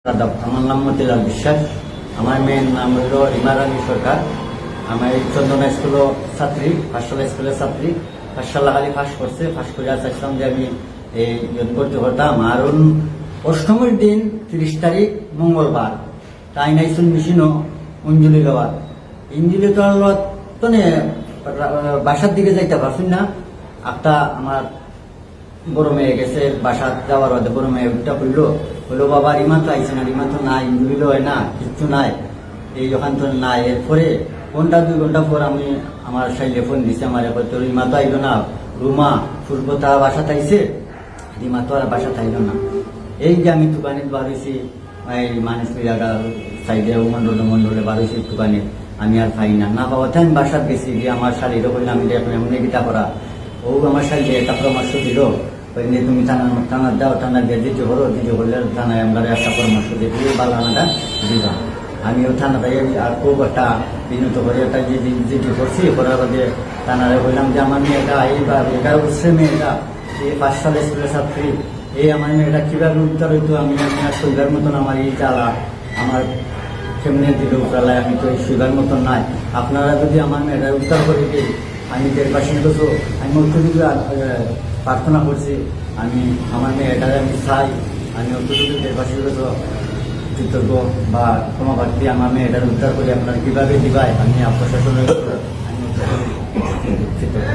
আদাব, আমার নাম মতিলাল বিশ্বাস। আমার মেয়ের নাম হল রিমা রানী সরকার। আমার এই চন্দনা স্কুলের ছাত্রী, পাঠশালা স্কুলের ছাত্রী। পাঠশালা খালি ফাঁস করছে, ফাঁস করে চাইছিলাম যে আমি এই ভর্তি করতাম। আর অষ্টমীর দিন 30 তারিখ মঙ্গলবার তাই নাইছুন মেশিনও অঞ্জলি লওয়ার ইঞ্জলি তোলার তনে বাসার দিকে যাইতে পারছি না। একটা আমার বড় মেয়ে গেছে বাসা যাওয়ার বাদে বড় মেয়ে উঠটা করলো, বললো বাবা রিমা তো আইছে না, রিমা তো নাই, ইঞ্জুরিল হয় না, কিচ্ছু নাই, এই যখন তো নাই। এরপরে 1-2 ঘন্টা পর আমি আমার সাইলে ফোন দিছে আমার, তো রিমা তো আইলো না, রুমা পূর্ব তার বাসা তাইছে, রিমা তো আর বাসা তাইলো না। এই যে আমি দোকানে বার হয়েছি, এই মানুষ সাইডে মন্ডলে বার হয়েছি দোকানে, আমি আর পাই না, না পাওয়াতে আমি বাসার গেছি গিয়ে আমার শাড়ির করলে আমি দেখলাম এমনি গীতা করা। ও আমার শাড়ি একটা পরামর্শ দিল, তুমি থানা দাও, থানা দিয়ে দিতে হলো, দিতে হলে থানায় আমরা একটা পরামর্শ দিয়ে বালানাটা দিবা। আমিও থানাটাই আর খুব একটা বিনত করে একটা যেটি করছি, করার বাদে থানারে বললাম যে আমার মেয়েটা এইবার 11 বছরের মেয়েটা, এই 5 সালের স্কুলের ছাত্রী, এই আমার মেয়েটা কীভাবে উত্তর হইতো, আমি আর শৈবার মতন আমার এই জ্বালা আমার কেমনে দিল উপরালায়, আমি তো এই শৈবার মতন নাই। আপনারা যদি আমার মেয়েটা উত্তর করে দিই, আমি দেশবাসীর কাছে আমি অত্যধিক প্রার্থনা করছি, আমি আমার মেয়েটারে আমি চাই, আমি অত্যধিক দেশবাসীর কাছে কৃতজ্ঞ বা ক্ষমাপ্রার্থী, আমার মেয়েটার উদ্ধার করে আপনারা কীভাবে দিবাই, আমি প্রশাসনের আমি কৃতজ্ঞ।